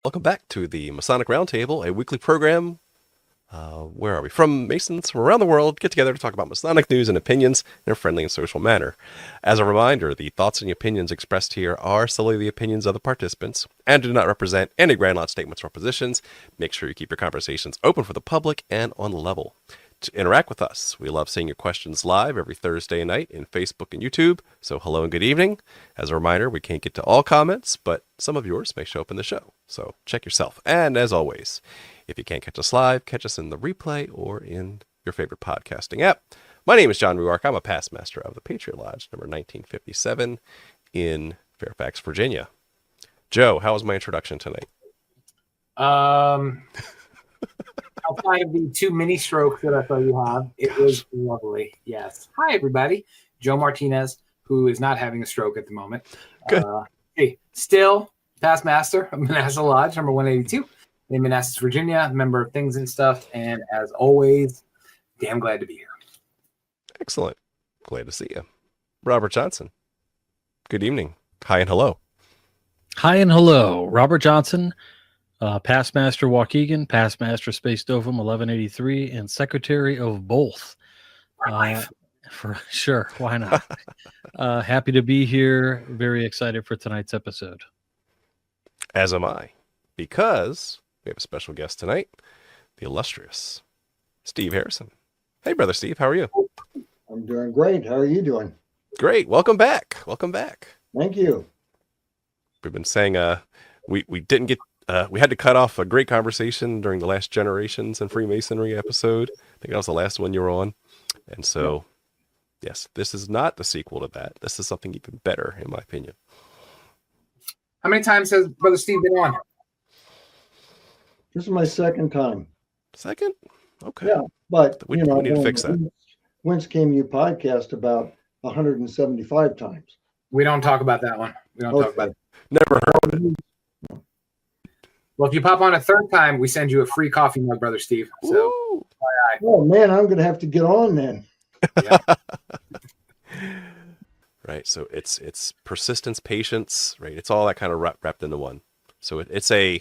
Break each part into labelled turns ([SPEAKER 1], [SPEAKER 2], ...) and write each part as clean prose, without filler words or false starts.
[SPEAKER 1] Welcome back to the Masonic Roundtable, a weekly program. Where are we? From Masons from around the world get together to talk about Masonic news and opinions in a friendly and social manner. As a reminder, the thoughts and opinions expressed here are solely the opinions of the participants and do not represent any Grand Lot statements or positions. Make sure you keep your conversations open for the public and on level. To interact with us, we love seeing your questions live every Thursday night in Facebook and YouTube. So hello and good evening. As a reminder, we can't get to all comments, but some of yours may show up in the show. So check yourself. And as always, if you can't catch us live, catch us in the replay or in your favorite podcasting app. My name is John Ruark. I'm a past master of the Patriot Lodge, number 1957 in Fairfax, Virginia. Joe, how was my introduction tonight?
[SPEAKER 2] Outside of the 2 mini strokes that I saw you have, it was lovely. Yes. Hi, everybody. Joe Martinez, who is not having a stroke at the moment.
[SPEAKER 1] Good.
[SPEAKER 2] Hey, still past master of Manassas Lodge, number 182 in Manassas, Virginia, member of Things and Stuff. And as always, damn glad to be here.
[SPEAKER 1] Excellent. Glad to see you. Robert Johnson. Good evening. Hi and hello.
[SPEAKER 3] Hi and hello. Robert Johnson, past master Waukegan, past master Space Dovum 1183, and secretary of both. For sure. Why not? Happy to be here. Very excited for tonight's episode.
[SPEAKER 1] As am I, because we have a special guest tonight, the illustrious Steve Harrison. Hey, Brother Steve, how are you?
[SPEAKER 4] I'm doing great. How are you doing?
[SPEAKER 1] Great. Welcome back. Welcome back.
[SPEAKER 4] Thank you.
[SPEAKER 1] We've been saying we didn't get we had to cut off a great conversation during the last Generations and Freemasonry episode. I think that was the last one you were on. And so, yes, this is not the sequel to that. This is something even better, in my opinion.
[SPEAKER 2] How many times has Brother Steve been on?
[SPEAKER 4] This is my second time.
[SPEAKER 1] Second? Okay.
[SPEAKER 4] Yeah, but
[SPEAKER 1] We need to fix that.
[SPEAKER 4] Whence Came You podcast about 175 times.
[SPEAKER 2] We don't talk about that one. We don't talk about it.
[SPEAKER 1] Never heard of it.
[SPEAKER 2] Well, if you pop on a third time, we send you a free coffee mug, Brother Steve. So,
[SPEAKER 4] Oh, man, I'm going to have to get on then.
[SPEAKER 2] yeah.
[SPEAKER 1] Right. So it's persistence, patience, right? It's all that kind of wrapped into one. So it's a...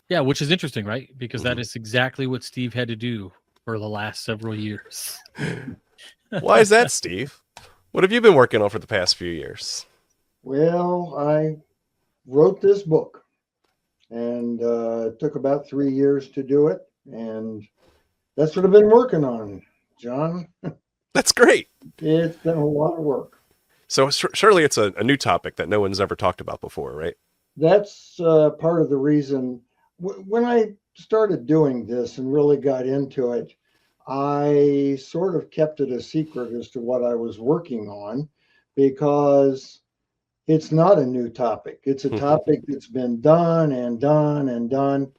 [SPEAKER 3] Yeah, which is interesting, right? Because that is exactly what Steve had to do for the last several years.
[SPEAKER 1] Why is that, Steve? What have you been working on for the past few years?
[SPEAKER 4] Well, I wrote this book, and it took about 3 years to do it, and that's what I've been working on, John.
[SPEAKER 1] That's great.
[SPEAKER 4] It's been a lot of work.
[SPEAKER 1] So surely it's a new topic that no one's ever talked about before, right?
[SPEAKER 4] That's part of the reason. When I started doing this and really got into it, I sort of kept it a secret as to what I was working on, because it's not a new topic. It's a topic that's been done and done and done.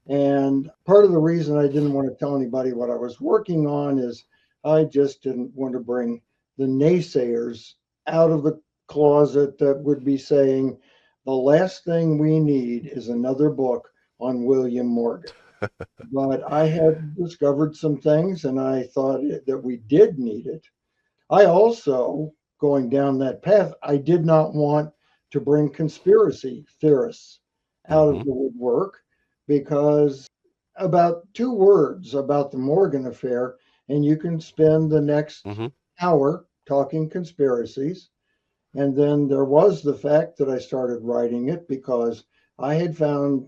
[SPEAKER 4] And part of the reason I didn't want to tell anybody what I was working on is I just didn't want to bring the naysayers out of the closet that would be saying, the last thing we need is another book on William Morgan. But I had discovered some things, and I thought that we did need it. I also, going down that path, I did not want to bring conspiracy theorists out of the woodwork, because about 2 words about the Morgan affair, and you can spend the next hour talking conspiracies. And then there was the fact that I started writing it because I had found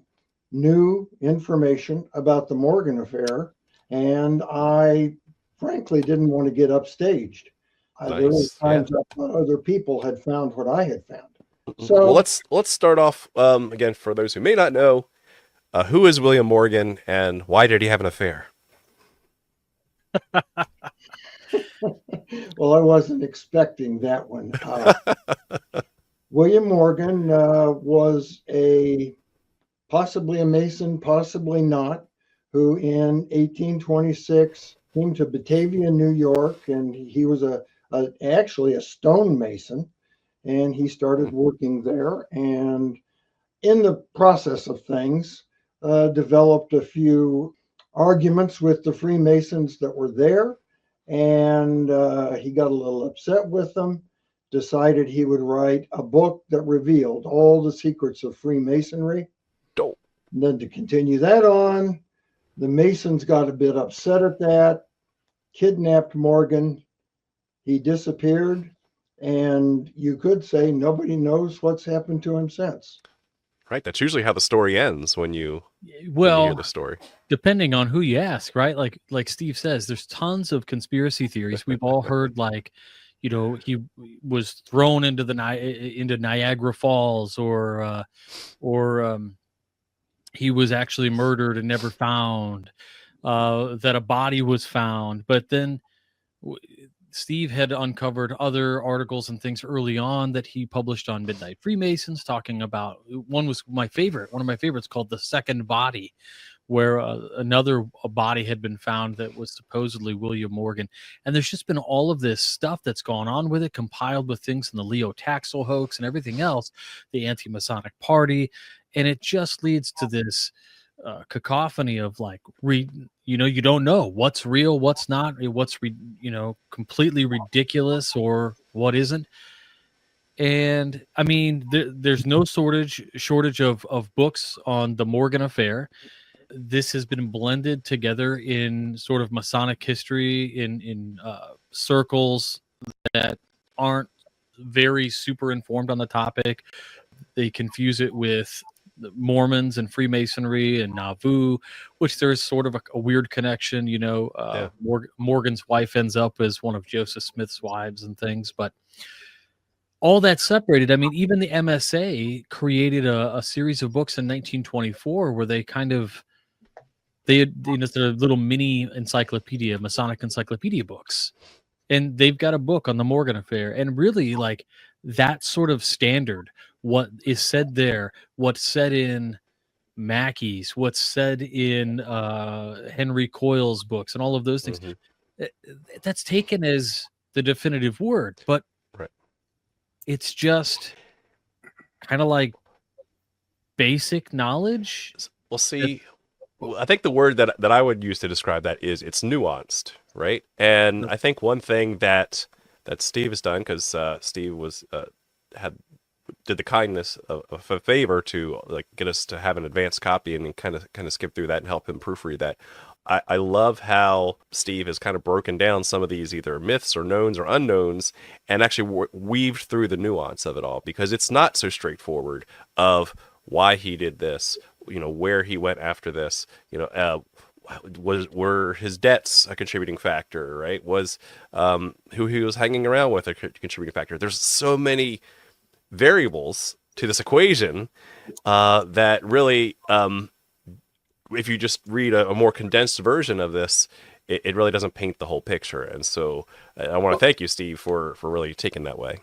[SPEAKER 4] new information about the Morgan affair, and I frankly didn't want to get upstaged. There were times I thought other people had found what I had found. So
[SPEAKER 1] well, let's start off again, for those who may not know, who is William Morgan and why did he have an affair?
[SPEAKER 4] Well, I wasn't expecting that one. William Morgan was possibly a Mason, possibly not, who in 1826 came to Batavia, New York, and he was actually a stonemason, and he started working there, and in the process of things, developed a few arguments with the Freemasons that were there, and he got a little upset with them, decided he would write a book that revealed all the secrets of Freemasonry. And then to continue that on, the Masons got a bit upset at that, kidnapped Morgan. He disappeared, and you could say nobody knows what's happened to him since.
[SPEAKER 1] Right. That's usually how the story ends when you hear
[SPEAKER 3] Well,
[SPEAKER 1] the story.
[SPEAKER 3] depending on who you ask, right? Like Steve says, there's tons of conspiracy theories. We've all heard, like, he was thrown into into Niagara Falls, or he was actually murdered and never found. That a body was found, but then Steve had uncovered other articles and things early on that he published on Midnight Freemasons, talking about, one was one of my favorites, called The Second Body, where a body had been found that was supposedly William Morgan. And there's just been all of this stuff that's gone on with it, compiled with things in the Leo Taxel hoax and everything else, the anti-Masonic party. And it just leads to this cacophony of, like, you don't know what's real, what's not, what's completely ridiculous, or what isn't. And I mean, there's no shortage of books on the Morgan affair. This has been blended together in sort of Masonic history in circles that aren't very super informed on the topic. They confuse it with the Mormons and Freemasonry and Nauvoo, which there's sort of a weird connection. Morgan's wife ends up as one of Joseph Smith's wives and things, but all that's separated. I mean, even the MSA created a series of books in 1924 where they had, they're little mini encyclopedia, Masonic encyclopedia books. And they've got a book on the Morgan affair. And really, like, that sort of standard, what is said there, what's said in Mackey's, what's said in Henry Coyle's books, and all of those things, that's taken as the definitive word. But
[SPEAKER 1] right.
[SPEAKER 3] It's just kind of like basic knowledge.
[SPEAKER 1] Well, see, I think the word that I would use to describe that is it's nuanced, right? And I think one thing that Steve has done, because Steve was did the kindness of a favor to, like, get us to have an advanced copy and kind of skip through that and help him proofread that. I love how Steve has kind of broken down some of these either myths or knowns or unknowns, and actually weaved through the nuance of it all, because it's not so straightforward of why he did this, where he went after this, were his debts a contributing factor, right? Was who he was hanging around with a contributing factor? There's so many variables to this equation that really, if you just read a more condensed version of this, it really doesn't paint the whole picture. And so I want to thank you, Steve, for really taking that way.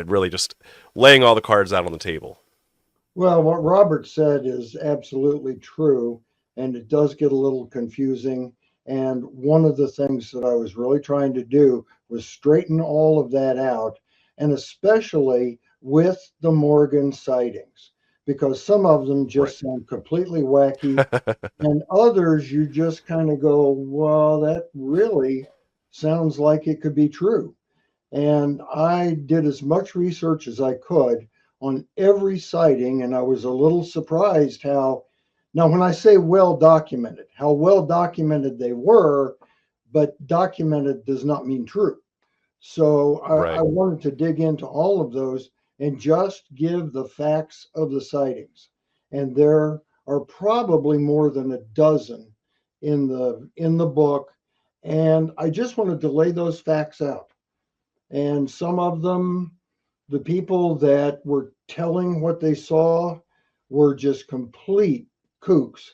[SPEAKER 1] Really just laying all the cards out on the table.
[SPEAKER 4] Well, what Robert said is absolutely true, and it does get a little confusing. And one of the things that I was really trying to do was straighten all of that out, and especially with the Morgan sightings, because some of them just sound completely wacky, and others you just kind of go, well, that really sounds like it could be true. And I did as much research as I could on every sighting, and I was a little surprised how, now when I say well documented, how well documented they were, but documented does not mean true. So I wanted to dig into all of those and just give the facts of the sightings. And there are probably more than a dozen in the book. And I just wanted to lay those facts out. And some of them, the people that were telling what they saw were just complete kooks.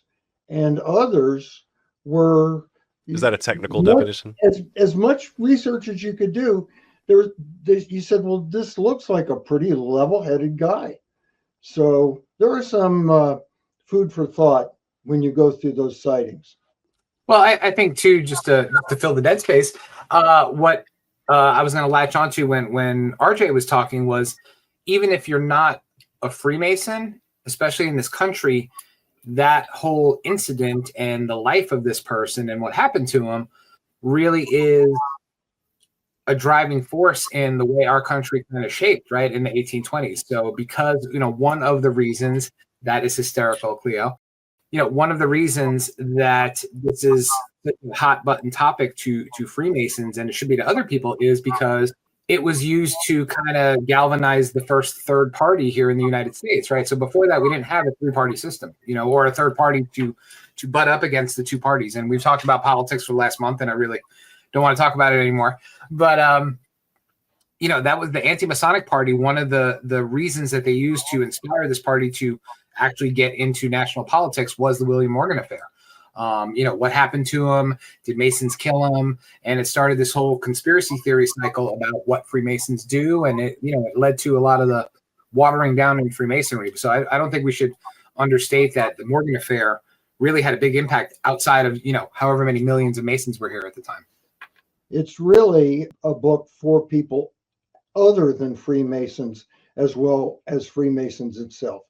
[SPEAKER 4] And others were...
[SPEAKER 1] Is that a technical definition?
[SPEAKER 4] As much research as you could do, you said, well, this looks like a pretty level-headed guy. So there are some food for thought when you go through those sightings.
[SPEAKER 2] Well, I think too, just to fill the dead space, what I was going to latch onto when RJ was talking was, even if you're not a Freemason, especially in this country, that whole incident and the life of this person and what happened to him really is a driving force in the way our country kind of shaped, right, in the 1820s. So because, one of the reasons that is hysterical, Cleo, one of the reasons that this is such a hot button topic to Freemasons, and it should be to other people, is because it was used to kind of galvanize the first third party here in the United States, right? So before that, we didn't have a three-party system, or a third party to butt up against the two parties. And we've talked about politics for the last month, and I really don't want to talk about it anymore. But that was the anti-Masonic party. One of the reasons that they used to inspire this party to actually get into national politics was the William Morgan affair. What happened to him? Did Masons kill him? And it started this whole conspiracy theory cycle about what Freemasons do, and it led to a lot of the watering down in Freemasonry. So I don't think we should understate that the Morgan affair really had a big impact outside of however many millions of Masons were here at the time.
[SPEAKER 4] It's really a book for people other than Freemasons as well as Freemasons itself.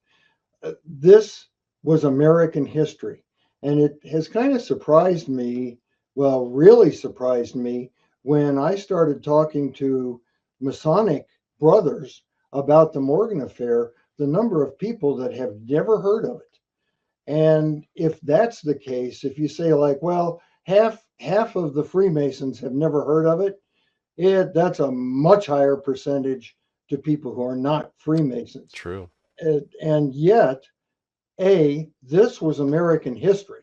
[SPEAKER 4] This was American history, and it has kind of surprised me, really surprised me, when I started talking to Masonic brothers about the Morgan affair, the number of people that have never heard of it. And if that's the case, if you say half of the Freemasons have never heard of it, that's a much higher percentage to people who are not Freemasons.
[SPEAKER 1] True.
[SPEAKER 4] And yet, A, this was American history,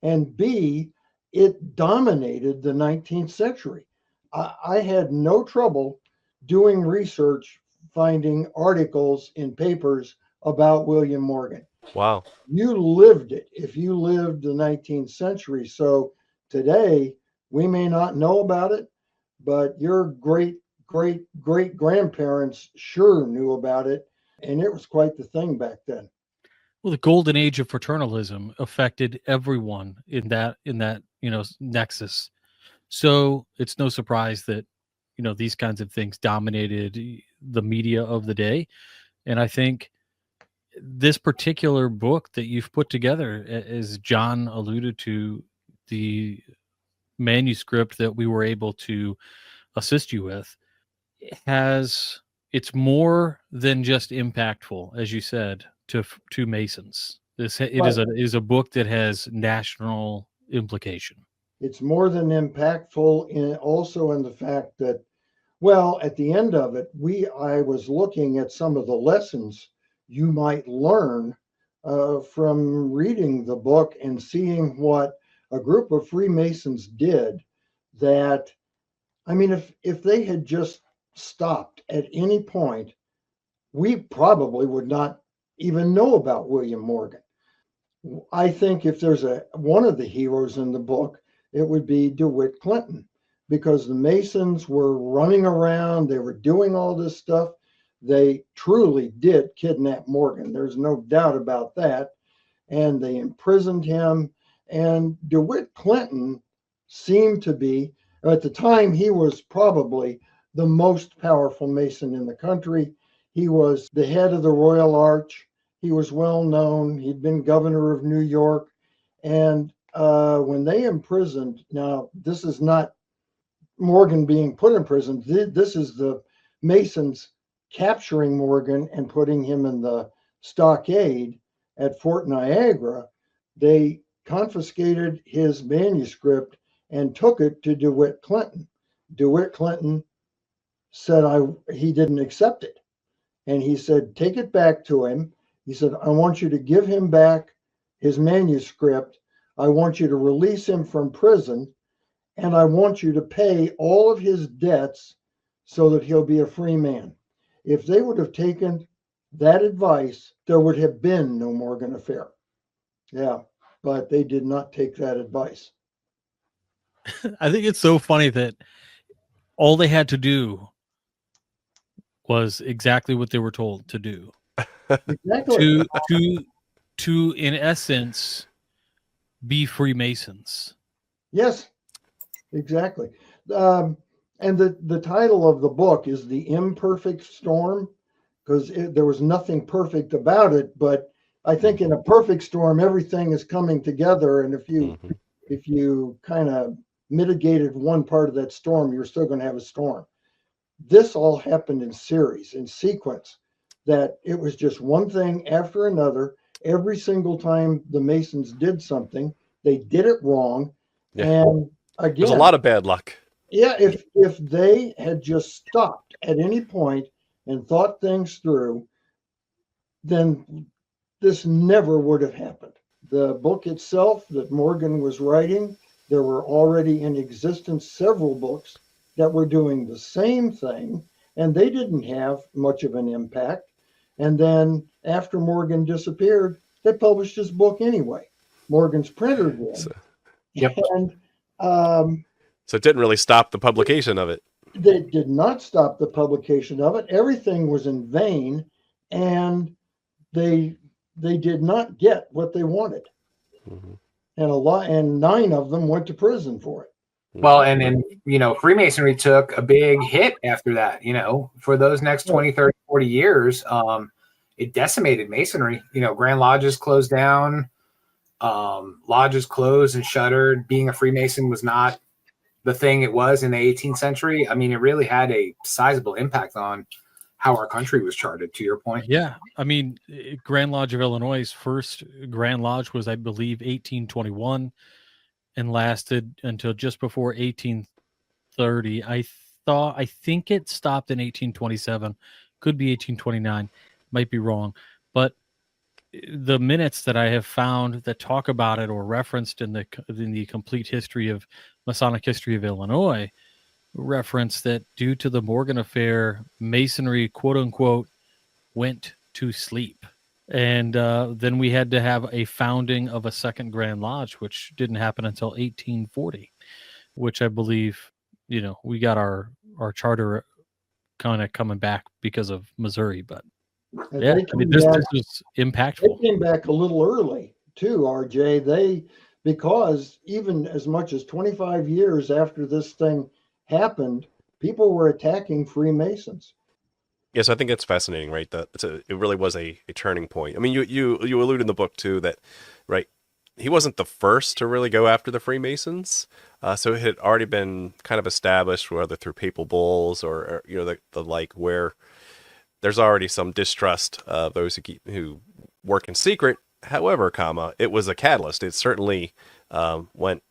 [SPEAKER 4] and B, it dominated the 19th century. I had no trouble doing research, finding articles in papers about William Morgan.
[SPEAKER 1] Wow.
[SPEAKER 4] You lived it if you lived the 19th century. So today, we may not know about it, but your great grandparents sure knew about it, and it was quite the thing back then.
[SPEAKER 3] Well, the golden age of fraternalism affected everyone in that nexus. So it's no surprise that these kinds of things dominated the media of the day. And I think this particular book that you've put together, as John alluded to, the manuscript that we were able to assist you with, it's more than just impactful, as you said, to Masons. It is a book that has national implication.
[SPEAKER 4] It's more than impactful also in the fact that, at the end of it, I was looking at some of the lessons you might learn from reading the book and seeing what a group of Freemasons did. That, if they had just stopped at any point, we probably would not even know about William Morgan. I think if there's one of the heroes in the book, it would be DeWitt Clinton, because the Masons were running around, they were doing all this stuff. They truly did kidnap Morgan. There's no doubt about that. And they imprisoned him. And DeWitt Clinton seemed to be, at the time, he was probably the most powerful Mason in the country. He was the head of the Royal Arch. He was well known. He'd been governor of New York. And when they imprisoned, now this is not Morgan being put in prison. This is the Masons capturing Morgan and putting him in the stockade at Fort Niagara. They confiscated his manuscript and took it to DeWitt Clinton. DeWitt Clinton said he didn't accept it. And he said, take it back to him. He said, I want you to give him back his manuscript. I want you to release him from prison. And I want you to pay all of his debts so that he'll be a free man. If they would have taken that advice, there would have been no Morgan affair. Yeah, but they did not take that advice.
[SPEAKER 3] I think it's so funny that all they had to do was exactly what they were told to do.
[SPEAKER 4] Exactly.
[SPEAKER 3] To in essence be Freemasons.
[SPEAKER 4] Yes, exactly. And the title of the book is The Imperfect Storm, because there was nothing perfect about it. But I think in a perfect storm, everything is coming together. And if you kind of mitigated one part of that storm, you're still going to have a storm. This all happened in series, in sequence, that it was just one thing after another. every single time the Masons did something, they did it wrong.
[SPEAKER 1] Yeah.
[SPEAKER 4] And
[SPEAKER 1] There's a
[SPEAKER 4] again,
[SPEAKER 1] lot of bad luck.
[SPEAKER 4] yeah, if they had just stopped at any point and thought things through, then this never would have happened. The book itself that Morgan was writing, there were already in existence several books that were doing the same thing, and they didn't have much of an impact. And then after Morgan disappeared, they published his book anyway. Morgan's printer did.
[SPEAKER 1] So,
[SPEAKER 2] Yep.
[SPEAKER 4] And um,
[SPEAKER 1] so it didn't really stop the publication of it.
[SPEAKER 4] they did not stop the publication of it. Everything was in vain, and they did not get what they wanted.
[SPEAKER 1] Mhm.
[SPEAKER 4] And 9 of them went to prison for it.
[SPEAKER 2] Well, and then, Freemasonry took a big hit after that, for those next 20, 30, 40 years. It decimated Masonry. Grand Lodges closed down, lodges closed and shuttered. Being a Freemason was not the thing it was in the 18th century. I mean, it really had a sizable impact on how our country was charted, to your point.
[SPEAKER 3] Yeah. I mean, Grand Lodge of Illinois' first Grand Lodge was, I believe, 1821 and lasted until just before 1830. I think it stopped in 1827. Could be 1829. Might be wrong. But the minutes that I have found that talk about it or referenced in the complete history of Masonic history of Illinois reference that due to the Morgan affair, Masonry, quote unquote, went to sleep. And then we had to have a founding of a second Grand Lodge, which didn't happen until 1840, which I believe, we got our charter kind of coming back because of Missouri. But
[SPEAKER 4] And
[SPEAKER 3] yeah, I mean, this was impactful.
[SPEAKER 4] They came back a little early too, RJ. Because even as much as 25 years after this thing happened, people were attacking Freemasons.
[SPEAKER 1] Yes, I think it's fascinating, right? That it really was a turning point. I mean, you allude in the book too that, right? He wasn't the first to really go after the Freemasons, so it had already been kind of established, whether through papal bulls or the like, where there's already some distrust of those who work in secret. However, it was a catalyst. It certainly went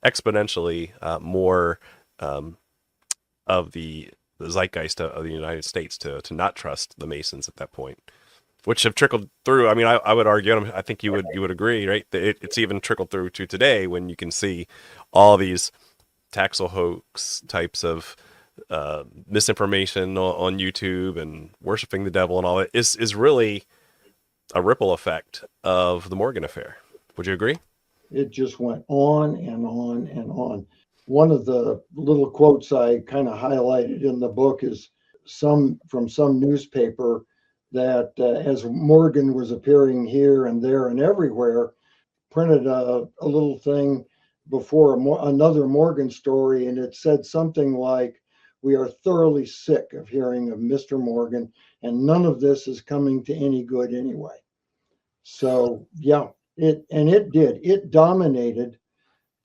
[SPEAKER 1] exponentially more of the zeitgeist of the United States to not trust the Masons at that point, which have trickled through. I mean, I would argue, and I think you would agree, right? That it's even trickled through to today when you can see all these taxel hoax types of misinformation on YouTube and worshiping the devil and all that is really a ripple effect of the Morgan affair. Would you agree?
[SPEAKER 4] It just went on and on and on. One of the little quotes I kind of highlighted in the book is from some newspaper that as Morgan was appearing here and there and everywhere, printed a little thing before another Morgan story, and it said something like, "We are thoroughly sick of hearing of Mr. Morgan, and none of this is coming to any good anyway." So yeah, it did. It dominated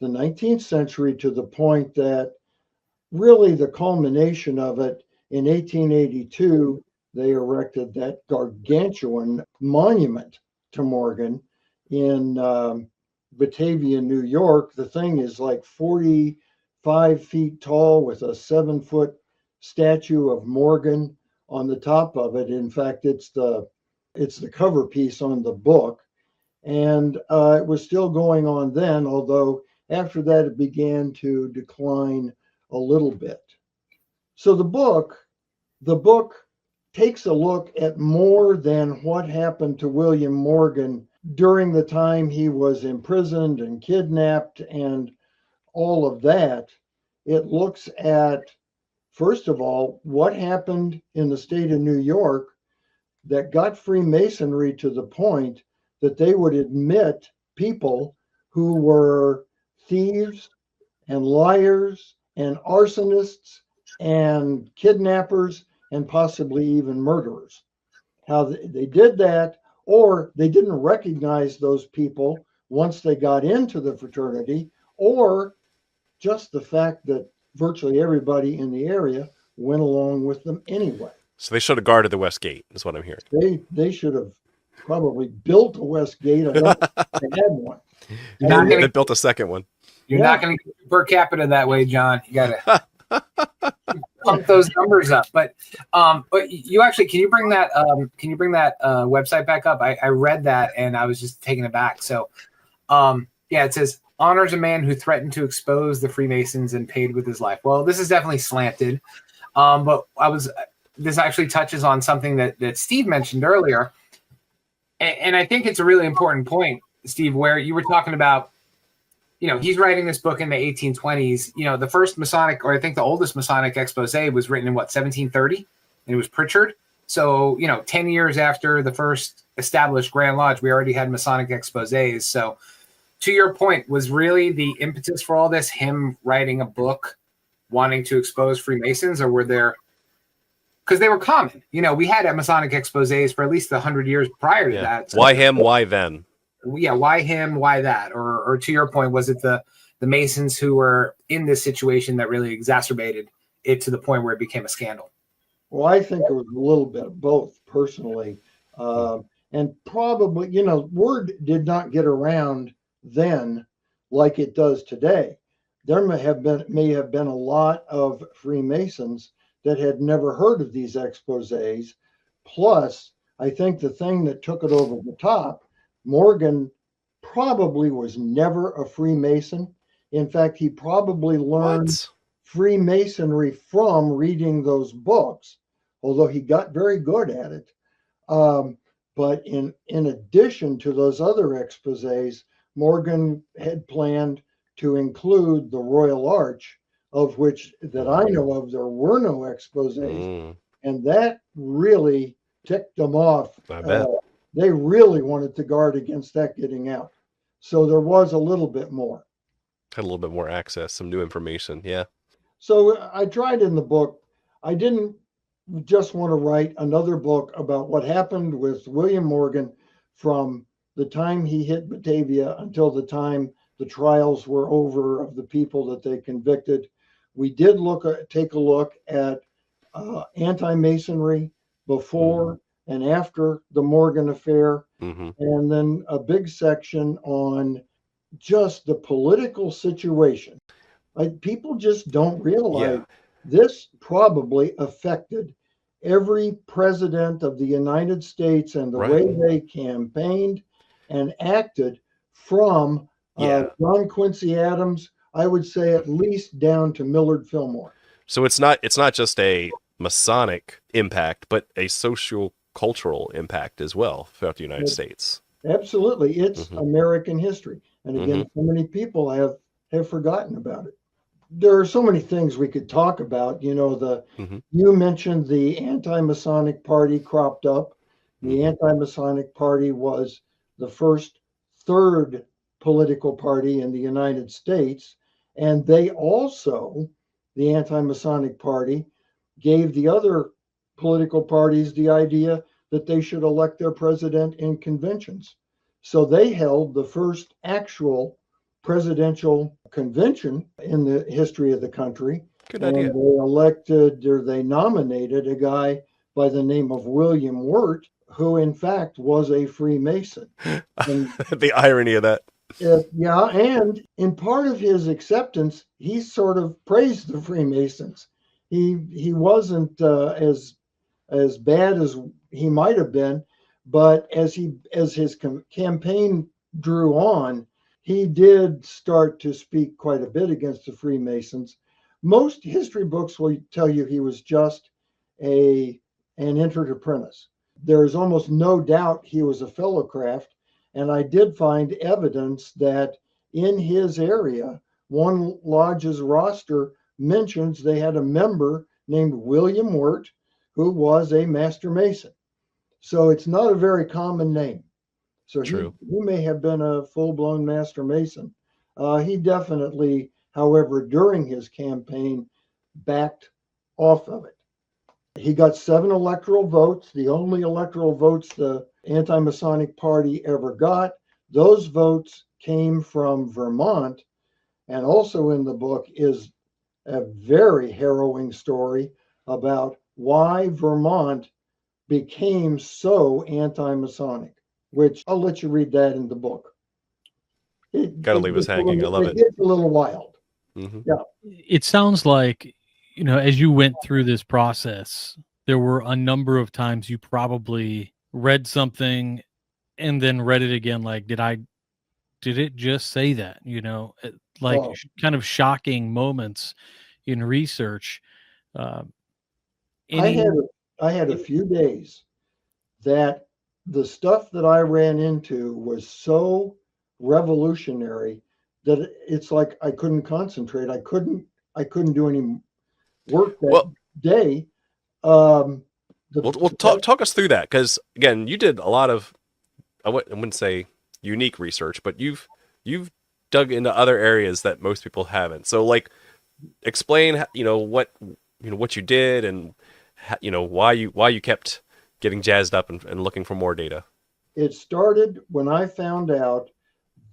[SPEAKER 4] the 19th century to the point that really the culmination of it in 1882, they erected that gargantuan monument to Morgan in Batavia, New York. The thing is like 45 feet tall with a 7-foot statue of Morgan on the top of it. In fact, it's the cover piece on the book. And it was still going on then, although after that it began to decline a little bit. So the book takes a look at more than what happened to William Morgan during the time he was imprisoned and kidnapped and all of that. It looks at, first of all, what happened in the state of New York that got Freemasonry to the point that they would admit people who were thieves and liars and arsonists and kidnappers and possibly even murderers. How they did that, or they didn't recognize those people once they got into the fraternity, or just the fact that virtually everybody in the area went along with them anyway.
[SPEAKER 1] So they should have guarded the West Gate, is what I'm hearing.
[SPEAKER 4] They should have probably built a West Gate. I don't think they had one.
[SPEAKER 2] You're not
[SPEAKER 1] They
[SPEAKER 2] gonna,
[SPEAKER 1] built a second one.
[SPEAKER 2] you're not going to get per capita that way, John. You got to pump those numbers up. But you actually, can you bring that website back up? I read that and I was just taken aback. So yeah, it says honors a man who threatened to expose the Freemasons and paid with his life. Well, this is definitely slanted. But this actually touches on something that Steve mentioned earlier. And I think it's a really important point, Steve, where you were talking about, he's writing this book in the 1820s. The first Masonic, or I think the oldest Masonic expose was written in 1730, and it was Pritchard. So, 10 years after the first established Grand Lodge, we already had Masonic exposés. So to your point, was really the impetus for all this him writing a book wanting to expose Freemasons, or were there, because they were common. We had Masonic exposés for at least 100 years prior to that. So,
[SPEAKER 1] why him? Why then?
[SPEAKER 2] Yeah, why him? Why that? Or to your point, was it the Masons who were in this situation that really exacerbated it to the point where it became a scandal?
[SPEAKER 4] Well, I think it was a little bit of both, personally. And probably, word did not get around then like it does today. There may have been a lot of Freemasons that had never heard of these exposés. Plus, I think the thing that took it over the top, Morgan probably was never a Freemason. In fact, he probably learned Freemasonry from reading those books, although he got very good at it. But in addition to those other exposés, Morgan had planned to include the Royal Arch, of which that I know of, there were no exposés. And that really ticked them off.
[SPEAKER 1] I bet.
[SPEAKER 4] They really wanted to guard against that getting out. So there was a little bit more.
[SPEAKER 1] Had a little bit more access, some new information. Yeah.
[SPEAKER 4] So I tried in the book. I didn't just want to write another book about what happened with William Morgan from the time he hit Batavia until the time the trials were over of the people that they convicted. We did take a look at anti-Masonry before and after the Morgan affair, and then a big section on just the political situation. People just don't realize this probably affected every president of the United States and the way they campaigned and acted from John Quincy Adams, I would say at least down to Millard Fillmore.
[SPEAKER 1] So it's not just a Masonic impact, but a social-cultural impact as well throughout the United States.
[SPEAKER 4] Absolutely. It's American history. And again, so many people have forgotten about it. There are so many things we could talk about. You mentioned the anti-Masonic party cropped up. The anti-Masonic party was the third political party in the United States. And they also, the anti-Masonic party, gave the other political parties the idea that they should elect their president in conventions. So they held the first actual presidential convention in the history of the country.
[SPEAKER 1] Good idea.
[SPEAKER 4] They nominated a guy by the name of William Wirt, who in fact was a Freemason. And,
[SPEAKER 1] the irony of that.
[SPEAKER 4] And in part of his acceptance, he sort of praised the Freemasons. He wasn't as bad as he might have been, but as his campaign drew on, he did start to speak quite a bit against the Freemasons. Most history books will tell you he was just an entered apprentice. There is almost no doubt he was a fellowcraft, and I did find evidence that in his area, one lodge's roster mentions they had a member named William Wirt, who was a Master Mason. So it's not a very common name. So he may have been a full-blown Master Mason. He definitely, however, during his campaign, backed off of it. He got 7 electoral votes, the only electoral votes the anti-Masonic party ever got. Those votes came from Vermont. And also in the book is a very harrowing story about why Vermont became so anti-Masonic. which I'll let you read that in the book.
[SPEAKER 1] Gotta leave us hanging. I love
[SPEAKER 4] It
[SPEAKER 1] it.
[SPEAKER 4] gets a little wild.
[SPEAKER 1] Hmm.
[SPEAKER 4] Yeah.
[SPEAKER 3] It sounds like, as you went through this process, there were a number of times you probably read something and then read it again. Like, did it just say that? Like
[SPEAKER 4] Oh,
[SPEAKER 3] kind of shocking moments in research. Uh,
[SPEAKER 4] I
[SPEAKER 3] any,
[SPEAKER 4] had I had a few days that the stuff that I ran into was so revolutionary that it's like I couldn't concentrate. I couldn't do any work that
[SPEAKER 1] Well,
[SPEAKER 4] day. Um,
[SPEAKER 1] we'll talk us through that, because again, you did a lot of, I wouldn't say unique research, but you've dug into other areas that most people haven't. So like, explain what you did, and why you kept getting jazzed up and looking for more data.
[SPEAKER 4] It started when I found out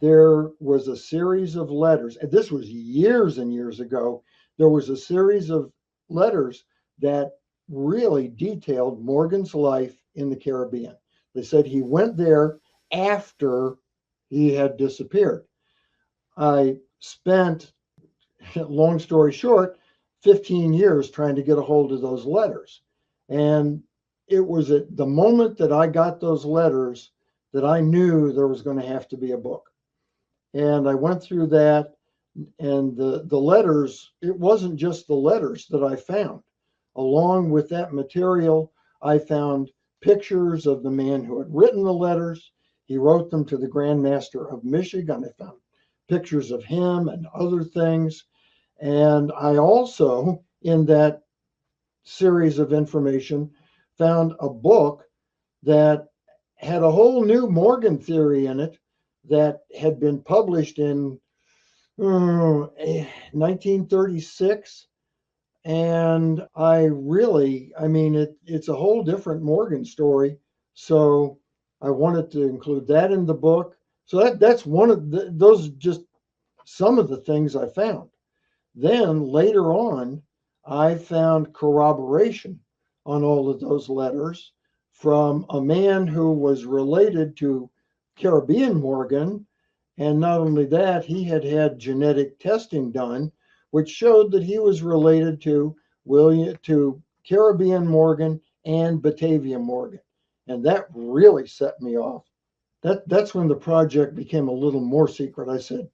[SPEAKER 4] there was a series of letters, and this was years and years ago. There was a series of letters that really detailed Morgan's life in the Caribbean. They said he went there after he had disappeared. I spent, long story short, 15 years trying to get a hold of those letters. And it was at the moment that I got those letters that I knew there was going to have to be a book. And I went through that, and the letters, it wasn't just the letters that I found. Along with that material, I found pictures of the man who had written the letters. He wrote them to the Grand Master of Michigan. I found pictures of him and other things. And I also, in that series of information, found a book that had a whole new Morgan theory in it that had been published in 1936. And it's a whole different Morgan story. So I wanted to include that in the book. So that's one of those, just some of the things I found. Then later on, I found corroboration on all of those letters from a man who was related to Caribbean Morgan. And not only that, he had had genetic testing done, which showed that he was related to Caribbean Morgan and Batavia Morgan. And that really set me off. That's when the project became a little more secret. I said,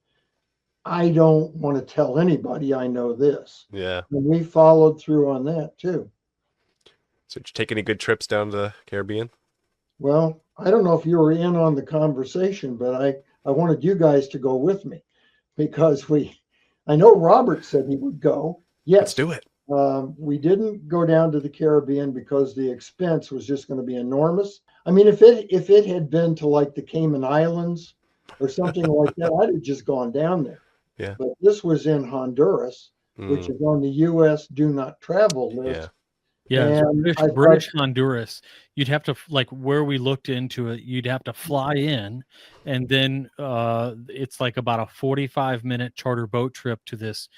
[SPEAKER 4] I don't want to tell anybody I know this.
[SPEAKER 1] Yeah.
[SPEAKER 4] And we followed through on that too.
[SPEAKER 1] So did you take any good trips down to the Caribbean?
[SPEAKER 4] Well, I don't know if you were in on the conversation, but I wanted you guys to go with me because I know Robert said he would go. Yes.
[SPEAKER 1] Let's do it.
[SPEAKER 4] We didn't go down to the Caribbean because the expense was just going to be enormous. I mean, if it had been to like the Cayman Islands or something like that, I'd have just gone down there.
[SPEAKER 1] Yeah.
[SPEAKER 4] But this was in Honduras, which is on the U.S. do not travel list.
[SPEAKER 3] Yeah,
[SPEAKER 4] And
[SPEAKER 3] British Honduras. You'd have to, like, where we looked into it, you'd have to fly in, and then it's like about a 45-minute charter boat trip to this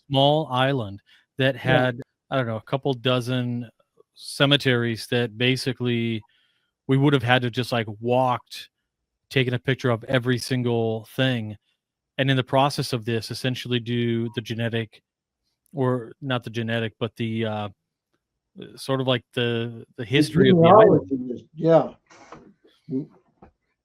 [SPEAKER 3] small island that had, I don't know, a couple dozen cemeteries that basically we would have had to just like walked, taken a picture of every single thing, and in the process of this, essentially do the genetic, or not the genetic, but the sort of like the history of the island.
[SPEAKER 4] Yeah.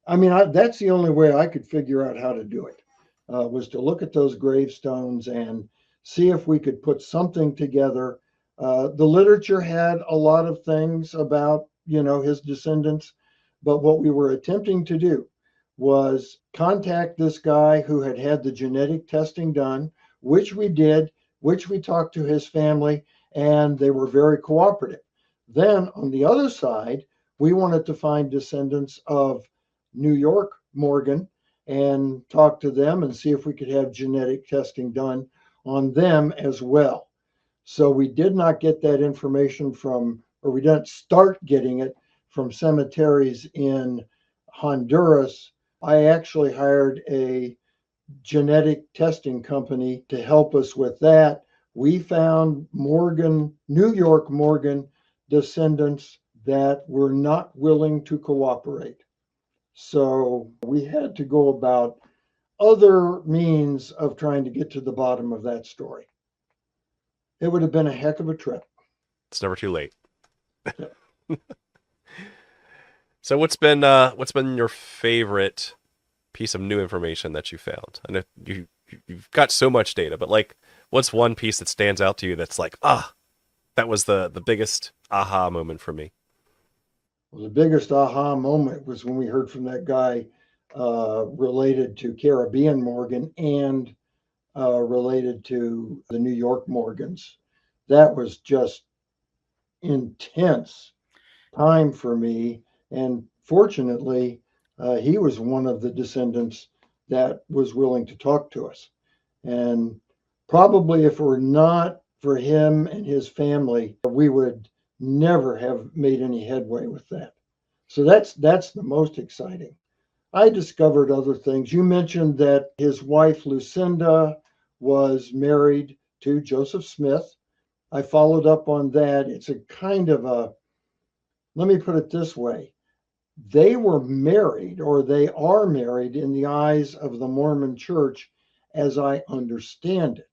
[SPEAKER 4] I mean, that's the only way I could figure out how to do it, was to look at those gravestones and see if we could put something together. The literature had a lot of things about, his descendants, but what we were attempting to do was contact this guy who had had the genetic testing done, which we did, which we talked to his family, and they were very cooperative. Then on the other side, we wanted to find descendants of New York Morgan and talk to them and see if we could have genetic testing done on them as well. So we did not get that information or we didn't start getting it from cemeteries in Honduras. I actually hired a genetic testing company to help us with that. We found New York Morgan descendants that were not willing to cooperate. So we had to go about other means of trying to get to the bottom of that story. It would have been a heck of a trip.
[SPEAKER 1] It's never too late.
[SPEAKER 4] Yeah.
[SPEAKER 1] So what's been your favorite piece of new information that you found? I know you've got so much data, but like, what's one piece that stands out to you that's like, that was the biggest aha moment for me?
[SPEAKER 4] Well, the biggest aha moment was when we heard from that guy related to Caribbean Morgan and related to the New York Morgans. That was just intense time for me. And fortunately, he was one of the descendants that was willing to talk to us. And probably if it were not for him and his family, we would never have made any headway with that. So that's the most exciting. I discovered other things. You mentioned that his wife Lucinda was married to Joseph Smith. I followed up on that. It's a kind of a, let me put it this way. They were married, or they are married in the eyes of the Mormon church, as I understand it.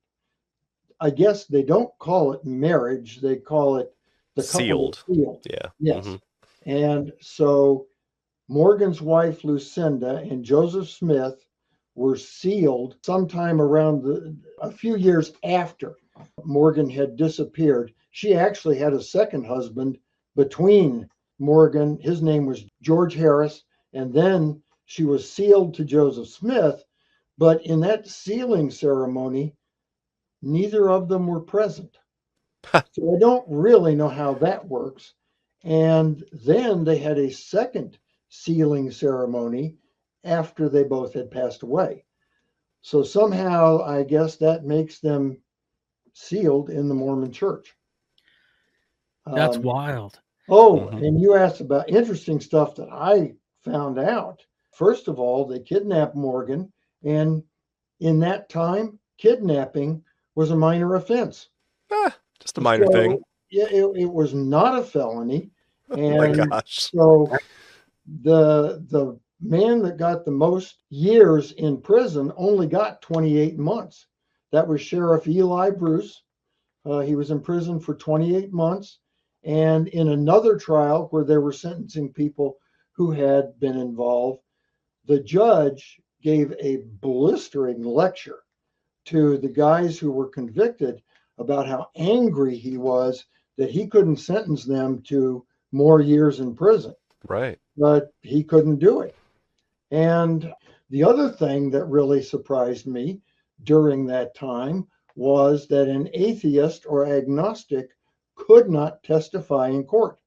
[SPEAKER 4] I guess they don't call it marriage, they call it the
[SPEAKER 1] Sealed.
[SPEAKER 4] couple sealed.
[SPEAKER 1] Yeah.
[SPEAKER 4] Yes.
[SPEAKER 1] Mm-hmm.
[SPEAKER 4] And so Morgan's wife Lucinda and Joseph Smith were sealed sometime around a few years after Morgan had disappeared. She actually had a second husband between Morgan. His name was George Harris, and then she was sealed to Joseph Smith. But in that sealing ceremony, neither of them were present. So I don't really know how that works. And then they had a second sealing ceremony after they both had passed away. So somehow, I guess that makes them sealed in the Mormon church.
[SPEAKER 3] That's wild.
[SPEAKER 4] Oh,
[SPEAKER 1] Mhm.
[SPEAKER 4] and you asked about interesting stuff that I found out. First of all, they kidnapped Morgan, and in that time, kidnapping was a minor offense.
[SPEAKER 1] Just a minor
[SPEAKER 4] So,
[SPEAKER 1] thing.
[SPEAKER 4] yeah, it was not a felony.
[SPEAKER 1] Oh my
[SPEAKER 4] And
[SPEAKER 1] gosh.
[SPEAKER 4] so the man that got the most years in prison only got 28 months. That was Sheriff Eli Bruce. He was in prison for 28 months. And in another trial where they were sentencing people who had been involved, the judge gave a blistering lecture to the guys who were convicted about how angry he was that he couldn't sentence them to more years in prison.
[SPEAKER 1] Right.
[SPEAKER 4] But he couldn't do it. And the other thing that really surprised me during that time was that an atheist or agnostic could not testify in court.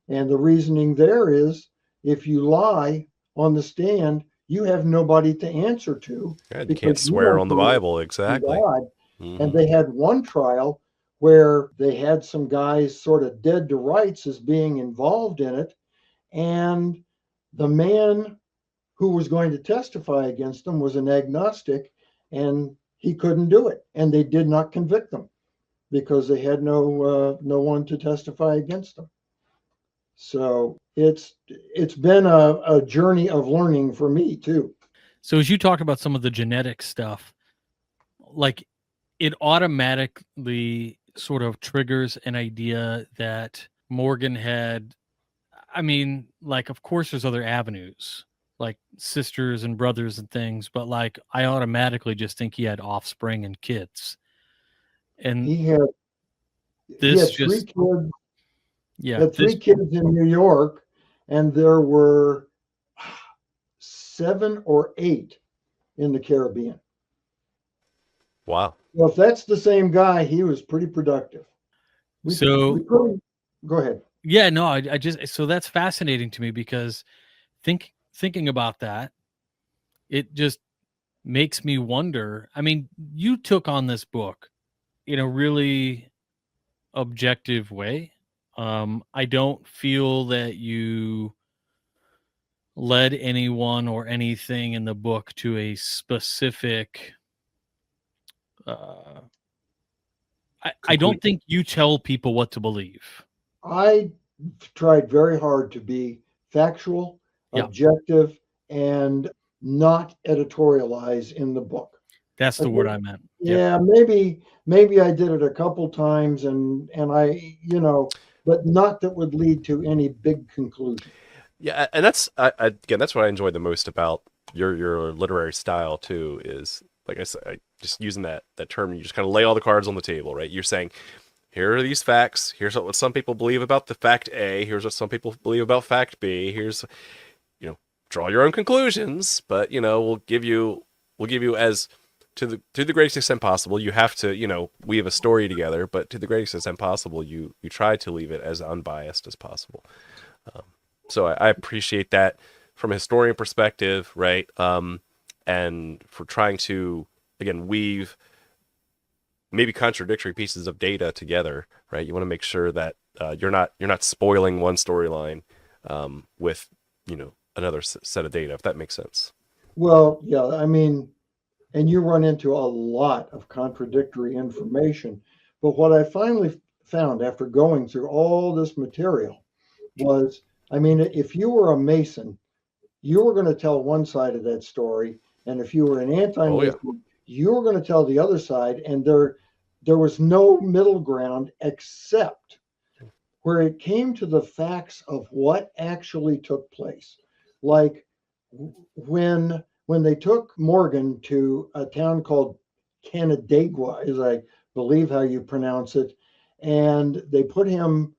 [SPEAKER 4] And the reasoning there is if you lie on the stand, you have nobody to answer to.
[SPEAKER 1] Yeah, you
[SPEAKER 4] because
[SPEAKER 1] can't swear on the
[SPEAKER 4] believe
[SPEAKER 1] Bible.
[SPEAKER 4] in
[SPEAKER 1] Exactly.
[SPEAKER 4] God.
[SPEAKER 1] Mhm.
[SPEAKER 4] And they had one trial where they had some guys sort of dead to rights as being involved in it. And the man who was going to testify against them was an agnostic, and he couldn't do it. And they did not convict them because they had no one to testify against them. So it's been a journey of learning for me too.
[SPEAKER 3] So as you talk about some of the genetic stuff, like it automatically sort of triggers an idea that Morgan had. I mean, like, of course, there's other avenues, like sisters and brothers and things, but like, I automatically just think he had offspring and kids. And
[SPEAKER 4] He had
[SPEAKER 3] this
[SPEAKER 4] three
[SPEAKER 3] just,
[SPEAKER 4] kids.
[SPEAKER 3] yeah,
[SPEAKER 4] Had three kids in New York, and there were 7 or 8 in the Caribbean.
[SPEAKER 1] Wow.
[SPEAKER 4] Well, if that's the same guy, he was pretty productive.
[SPEAKER 3] So
[SPEAKER 4] Go ahead.
[SPEAKER 3] yeah, no, I just, so that's fascinating to me because thinking about that, it just makes me wonder. I mean, you took on this book in a really objective way. I don't feel that you led anyone or anything in the book to a specific. I don't think you tell people what to believe.
[SPEAKER 4] I tried very hard to be factual,
[SPEAKER 3] Yeah.
[SPEAKER 4] objective, and not editorialize in the book.
[SPEAKER 3] That's the word I meant. Yep.
[SPEAKER 4] Yeah, maybe I did it a couple times and I, but not that would lead to any big conclusion.
[SPEAKER 1] Yeah, and that's again, that's what I enjoyed the most about your literary style too. Is like I said, just using that term, you just kind of lay all the cards on the table, right? You're saying, here are these facts. Here's what some people believe about the fact A. Here's what some people believe about fact B. Here's, draw your own conclusions. But we'll give you as to the greatest extent possible. You have to, weave a story together, but to the greatest extent possible, you try to leave it as unbiased as possible. So I appreciate that from a historian perspective, right? And for trying to, again, weave maybe contradictory pieces of data together, right? You want to make sure that you're not spoiling one storyline with another set of data, if that makes sense.
[SPEAKER 4] Well, yeah, I mean, and you run into a lot of contradictory information. But what I finally found after going through all this material was, I mean, if you were a Mason, you were going to tell one side of that story. And if you were an anti-Mason, you were going to tell the other side. And there was no middle ground except where it came to the facts of what actually took place. Like when they took Morgan to a town called Canandaigua, is I believe how you pronounce it, and they put him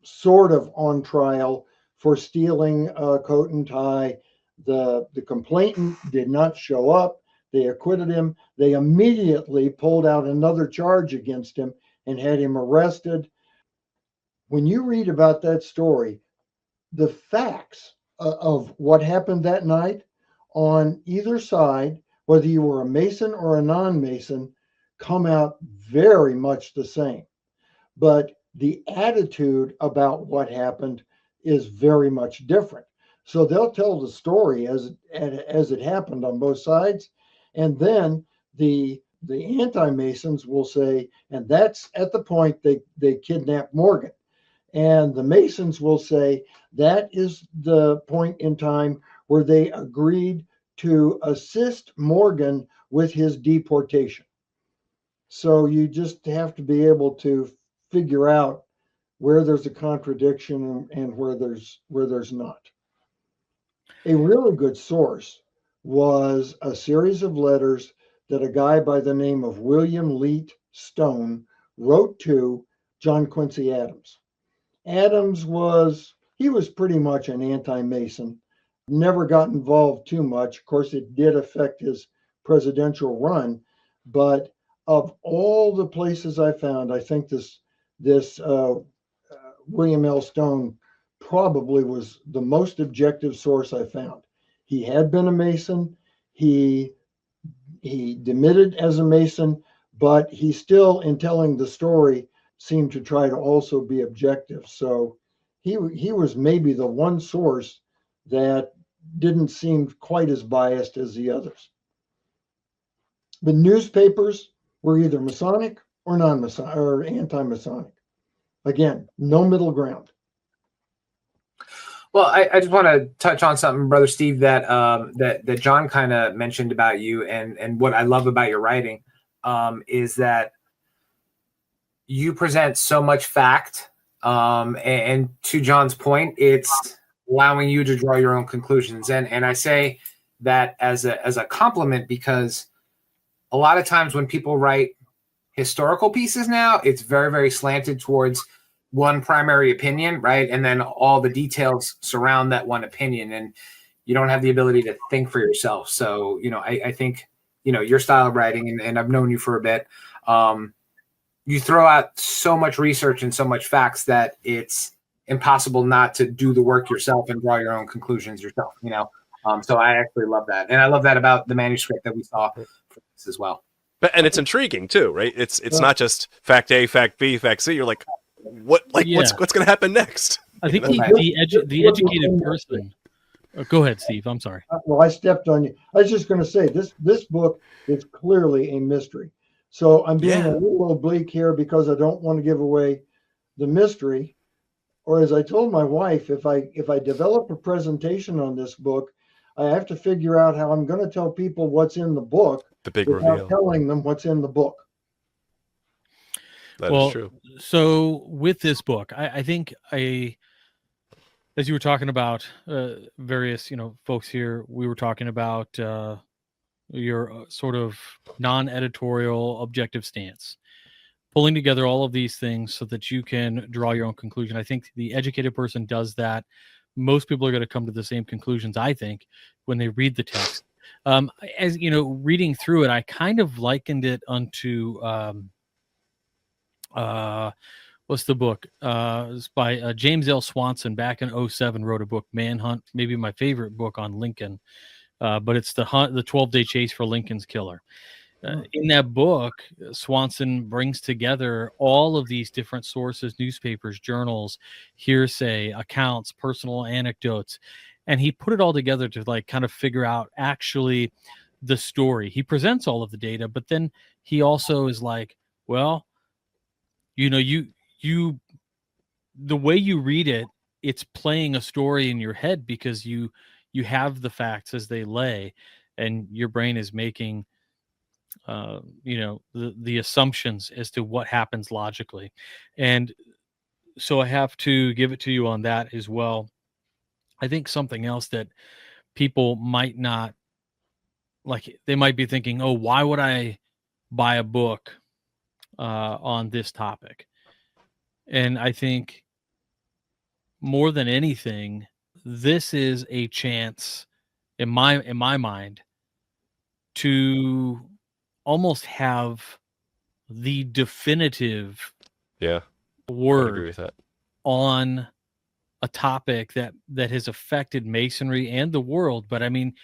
[SPEAKER 4] sort of on trial for stealing a coat and tie. The complainant did not show up. They acquitted him. They immediately pulled out another charge against him and had him arrested. When you read about that story, the facts of what happened that night on either side, whether you were a Mason or a non-Mason, come out very much the same. But the attitude about what happened is very much different. So they'll tell the story as it happened on both sides. And then the anti-Masons will say, and that's at the point they kidnapped Morgan. And the Masons will say that is the point in time where they agreed to assist Morgan with his deportation. So you just have to be able to figure out where there's a contradiction and where there's not. A really good source was a series of letters that a guy by the name of William Leet Stone wrote to John Quincy Adams. Adams was pretty much an anti-Mason, never got involved too much. Of course, it did affect his presidential run, but of all the places I found, I think this William L. Stone probably was the most objective source I found. He had been a Mason. He demitted as a Mason, but he still, in telling the story, seemed to try to also be objective. So he was maybe the one source that didn't seem quite as biased as the others. The newspapers were either Masonic or non-Masonic or anti-Masonic. Again, no middle ground.
[SPEAKER 2] Well, I just want to touch on something, Brother Steve, that that John kind of mentioned about you, and what I love about your writing is that you present so much fact, and to John's point, it's allowing you to draw your own conclusions. And I say that as a compliment, because a lot of times when people write historical pieces now, it's very, very slanted towards one primary opinion, right? And then all the details surround that one opinion, and you don't have the ability to think for yourself. So, I think, your style of writing, and I've known you for a bit, you throw out so much research and so much facts that it's impossible not to do the work yourself and draw your own conclusions yourself, So I actually love that. And I love that about the manuscript that we saw for this as well.
[SPEAKER 1] And it's intriguing too, right? It's not just fact A, fact B, fact C. You're like, what's going to happen next?
[SPEAKER 3] I think the educated person. Go ahead, Steve. I'm sorry.
[SPEAKER 4] Well, I stepped on you. I was just going to say this book is clearly a mystery. So I'm being a little oblique here because I don't want to give away the mystery. Or as I told my wife, if I develop a presentation on this book, I have to figure out how I'm going to tell people what's in the book
[SPEAKER 1] The big
[SPEAKER 4] without
[SPEAKER 1] reveal.
[SPEAKER 4] telling them what's in the book.
[SPEAKER 1] That is true.
[SPEAKER 3] So with this book, I think as you were talking about various, folks here, we were talking about your sort of non-editorial objective stance, pulling together all of these things so that you can draw your own conclusion. I think the educated person does that. Most people are going to come to the same conclusions, I think, when they read the text. As you know, reading through it, I kind of likened it unto what's the book? It's by James L. Swanson. Back in 2007, wrote a book, Manhunt, maybe my favorite book on Lincoln. But it's the 12-day chase for Lincoln's killer. In that book, Swanson brings together all of these different sources, newspapers, journals, hearsay, accounts, personal anecdotes, and he put it all together to like kind of figure out actually the story. He presents all of the data, but then he also is like, well, you the way you read it, it's playing a story in your head because you have the facts as they lay, and your brain is making the assumptions as to what happens logically. And so I have to give it to you on that as well. I think something else that people might not like, they might be thinking, oh, why would I buy a book on this topic? And I think more than anything, this is a chance in my mind to almost have the definitive
[SPEAKER 1] Yeah, I agree
[SPEAKER 3] word
[SPEAKER 1] with that.
[SPEAKER 3] on a topic that has affected Masonry and the world. But I mean,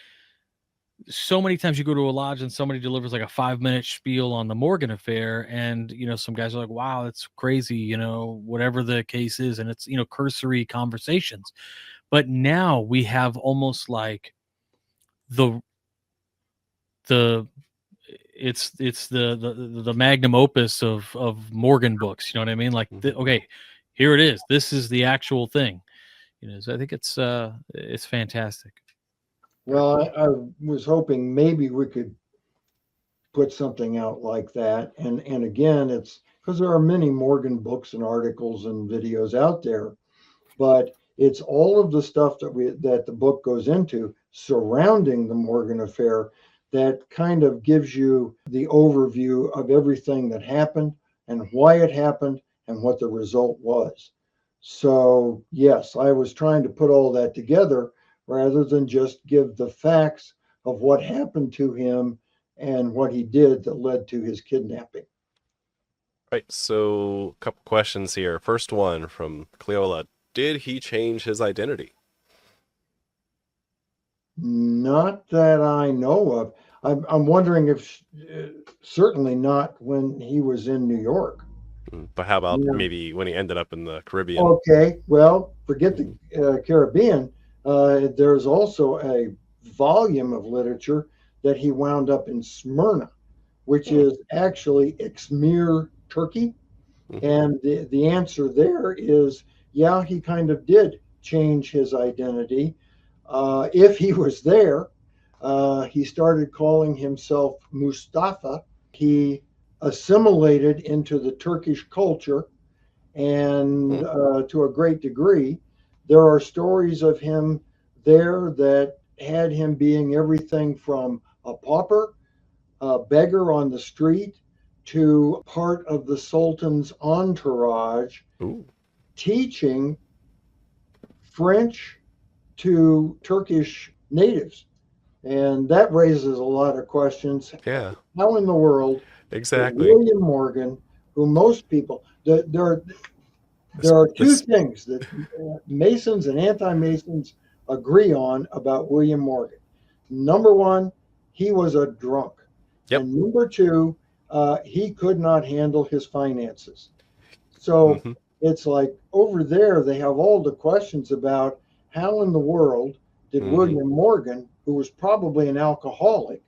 [SPEAKER 3] so many times you go to a lodge and somebody delivers like a 5-minute spiel on the Morgan affair, and some guys are like, wow, that's crazy, whatever the case is, and it's cursory conversations. But now we have almost like the it's the magnum opus of Morgan books. You know what I mean? Like, okay, here it is. This is the actual thing. So I think it's fantastic.
[SPEAKER 4] Well, I was hoping maybe we could put something out like that. And again, it's because there are many Morgan books and articles and videos out there, but it's all of the stuff that the book goes into surrounding the Morgan affair that kind of gives you the overview of everything that happened and why it happened and what the result was. So yes, I was trying to put all that together rather than just give the facts of what happened to him and what he did that led to his kidnapping.
[SPEAKER 1] Right, so a couple questions here. First one from Cleola. Did he change his identity?
[SPEAKER 4] Not that I know of. I'm wondering if certainly not when he was in New York.
[SPEAKER 1] But how about
[SPEAKER 4] Yeah.
[SPEAKER 1] maybe when he ended up in the Caribbean?
[SPEAKER 4] Okay, well, forget the Caribbean. There's also a volume of literature that he wound up in Smyrna, which is actually Izmir, Turkey. And the answer there is, yeah, he kind of did change his identity. If he was there, he started calling himself Mustafa. He assimilated into the Turkish culture, and to a great degree, there are stories of him there that had him being everything from a pauper, a beggar on the street, to part of the Sultan's entourage, teaching French to Turkish natives. And that raises a lot of questions.
[SPEAKER 1] Yeah.
[SPEAKER 4] How in the world
[SPEAKER 1] Exactly.
[SPEAKER 4] did William Morgan, who most people, there are two things that Masons and anti-Masons agree on about William Morgan. Number one, he was a drunk.
[SPEAKER 1] Yep.
[SPEAKER 4] And number two, he could not handle his finances. So it's like over there, they have all the questions about how in the world did William Morgan, who was probably an alcoholic,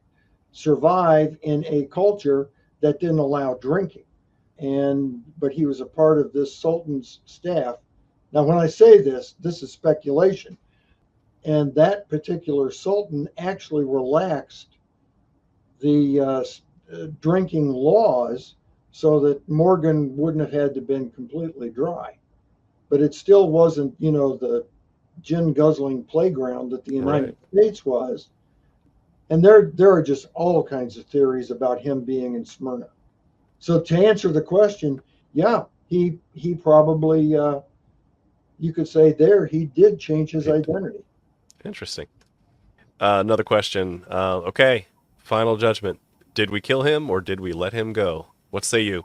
[SPEAKER 4] survive in a culture that didn't allow drinking. But he was a part of this Sultan's staff. Now, when I say this is speculation. And that particular sultan actually relaxed the drinking laws so that Morgan wouldn't have had to been completely dry. But it still wasn't, you know, the gin guzzling playground that the United States was. And there are just all kinds of theories about him being in Smyrna. So to answer the question, yeah, he probably, you could say there, he did change his identity.
[SPEAKER 1] Interesting. Another question. Okay, final judgment. Did we kill him or did we let him go? What say you?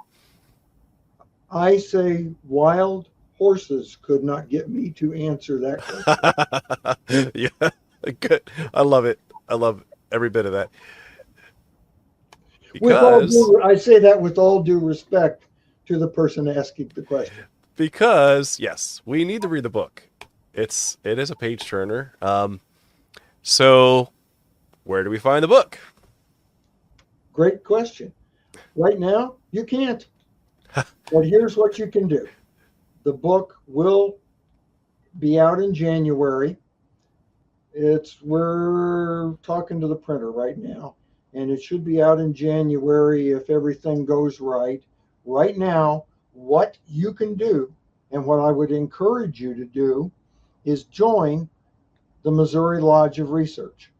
[SPEAKER 4] I say wild horses could not get me to answer that question.
[SPEAKER 1] Yeah, good. I love it. I love every bit of that.
[SPEAKER 4] I say that with all due respect to the person asking the question.
[SPEAKER 1] Because yes, we need to read the book. It is a page turner. So where do we find the book?
[SPEAKER 4] Great question. Right now, you can't. But here's what you can do. The book will be out in January. We're talking to the printer right now, and it should be out in January if everything goes right. Right now, what you can do, and what I would encourage you to do, is join the Missouri Lodge of Research.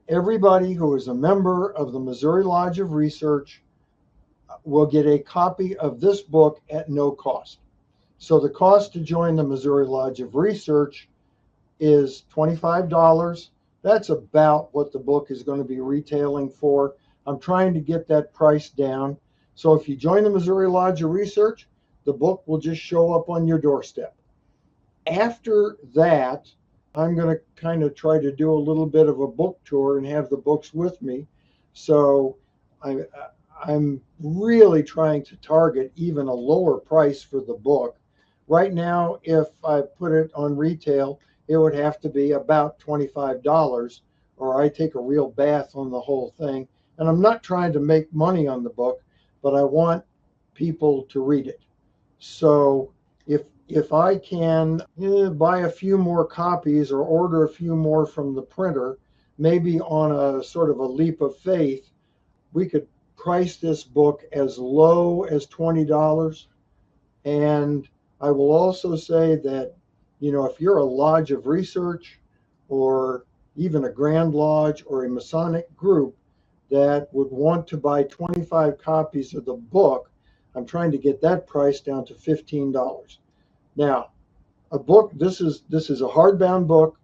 [SPEAKER 4] Everybody who is a member of the Missouri Lodge of Research will get a copy of this book at no cost. So the cost to join the Missouri Lodge of Research is $25. That's about what the book is going to be retailing for. I'm trying to get that price down. So if you join the Missouri Lodge of Research, the book will just show up on your doorstep. After that, I'm going to kind of try to do a little bit of a book tour and have the books with me. So I'm really trying to target even a lower price for the book. Right now, if I put it on retail, it would have to be about $25, or I take a real bath on the whole thing. And I'm not trying to make money on the book, but I want people to read it. So if I can buy a few more copies or order a few more from the printer, maybe on a sort of a leap of faith, we could price this book as low as $20. And I will also say that, you know, if you're a lodge of research or even a Grand Lodge or a Masonic group that would want to buy 25 copies of the book, I'm trying to get that price down to $15. Now, a book, this is a hardbound book.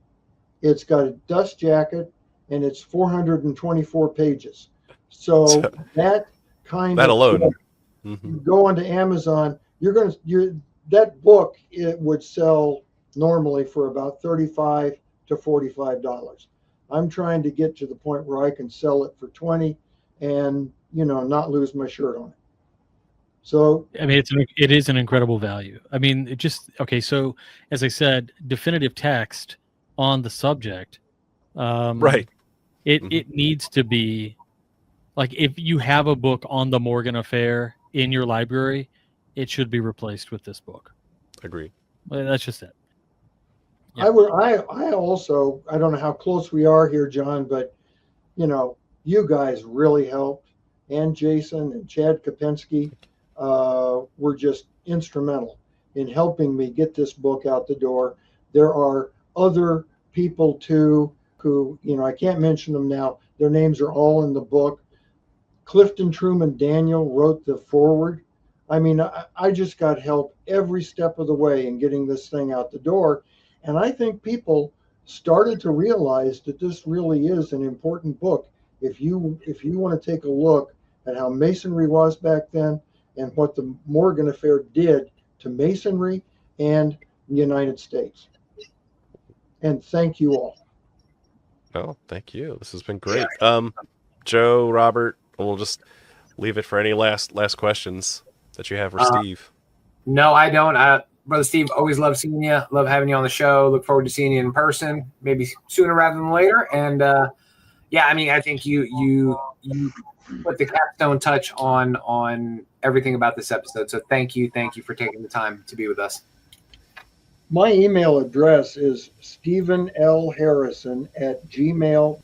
[SPEAKER 4] It's got a dust jacket and it's 424 pages. So that
[SPEAKER 1] alone,
[SPEAKER 4] book, you go onto Amazon, that book, it would sell normally for about $35 to $45. I'm trying to get to the point where I can sell it for $20 and, you know, not lose my shirt on it. So
[SPEAKER 3] I mean, it is an incredible value. I mean, so as I said, definitive text on the subject.
[SPEAKER 1] right.
[SPEAKER 3] It needs to be like, if you have a book on the Morgan affair in your library, it should be replaced with this book.
[SPEAKER 1] Agreed.
[SPEAKER 3] Well, that's just it.
[SPEAKER 4] Yeah. I also, I don't know how close we are here, John, but you know, you guys really helped, and Jason and Chad Kopensky were just instrumental in helping me get this book out the door. There are other people too who, you know, I can't mention them now. Their names are all in the book. Clifton Truman Daniel wrote the foreword. I mean, I just got help every step of the way in getting this thing out the door. And I think people started to realize that this really is an important book. If you want to take a look at how Masonry was back then and what the Morgan affair did to Masonry and the United States. And thank you all.
[SPEAKER 1] Oh, thank you. This has been great. Joe, Robert, we'll just leave it for any last questions that you have for Steve.
[SPEAKER 2] No, I don't. Brother Steve, always love seeing you. Love having you on the show. Look forward to seeing you in person, maybe sooner rather than later. And yeah, I mean, I think you put the capstone touch on everything about this episode. So thank you for taking the time to be with us.
[SPEAKER 4] My email address is stephenlharrison@gmail.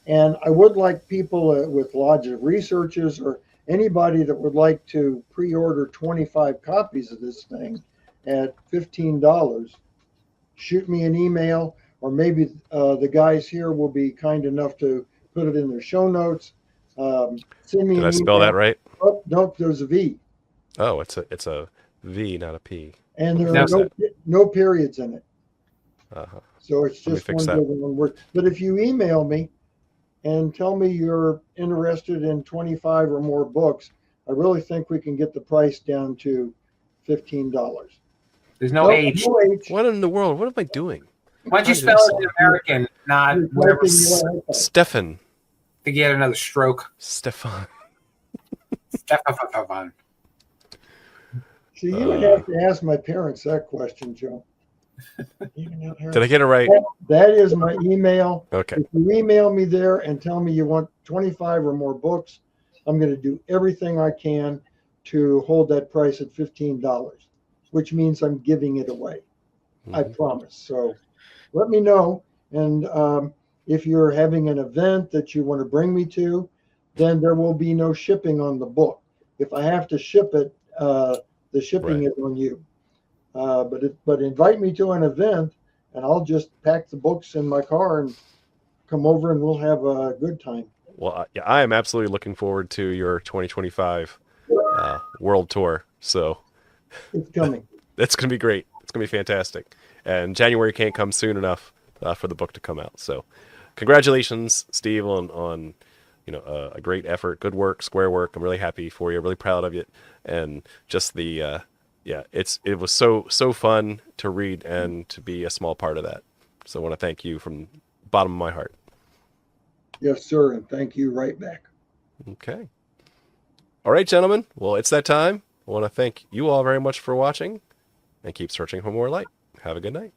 [SPEAKER 4] And I would like people with Lodge of Researchers or anybody that would like to pre-order 25 copies of this thing at $15, shoot me an email, or maybe the guys here will be kind enough to put it in their show notes. Send me
[SPEAKER 1] Did
[SPEAKER 4] an
[SPEAKER 1] I spell
[SPEAKER 4] email.
[SPEAKER 1] that right?
[SPEAKER 4] Oh, nope, there's a V.
[SPEAKER 1] Oh, it's a V, not a P.
[SPEAKER 4] And there
[SPEAKER 2] No.
[SPEAKER 4] are no periods in it.
[SPEAKER 1] Uh-huh.
[SPEAKER 4] So it's
[SPEAKER 1] Let me
[SPEAKER 4] just
[SPEAKER 1] fix
[SPEAKER 4] one
[SPEAKER 1] that.
[SPEAKER 4] big one word. But if you email me and tell me you're interested in 25 or more books, I really think we can get the price down to $15.
[SPEAKER 2] There's no H.
[SPEAKER 4] No H.
[SPEAKER 1] What in the world? What am I doing?
[SPEAKER 2] Why don't you
[SPEAKER 1] Trying to
[SPEAKER 2] spell
[SPEAKER 1] do
[SPEAKER 2] it in American, not
[SPEAKER 4] You're
[SPEAKER 2] whatever?
[SPEAKER 4] typing
[SPEAKER 2] I
[SPEAKER 4] your iPad.
[SPEAKER 1] Stefan.
[SPEAKER 2] think he had another stroke.
[SPEAKER 1] Stefan.
[SPEAKER 2] Stefan.
[SPEAKER 4] So you would have to ask my parents that question, Joe.
[SPEAKER 1] Did I get it right?
[SPEAKER 4] That is my email.
[SPEAKER 1] Okay.
[SPEAKER 4] If you email me there and tell me you want 25 or more books, I'm going to do everything I can to hold that price at $15, which means I'm giving it away. I
[SPEAKER 1] Mhm.
[SPEAKER 4] promise. So let me know. And if you're having an event that you want to bring me to, then there will be no shipping on the book. If I have to ship it, the shipping
[SPEAKER 1] Right.
[SPEAKER 4] is on you. But invite me to an event, and I'll just pack the books in my car and come over, and we'll have a good time.
[SPEAKER 1] Well, yeah, I am absolutely looking forward to your 2025 world tour. So
[SPEAKER 4] It's coming.
[SPEAKER 1] that's going to be great. It's going to be fantastic. And January can't come soon enough for the book to come out. So congratulations, Steve, on a great effort, good work, square work. I'm really happy for you. Really proud of you. And just the it was so fun to read and to be a small part of that. So I want to thank you from the bottom of my heart.
[SPEAKER 4] Yes, sir. And thank you right back.
[SPEAKER 1] Okay. All right, gentlemen. Well, it's that time. I want to thank you all very much for watching and keep searching for more light. Have a good night.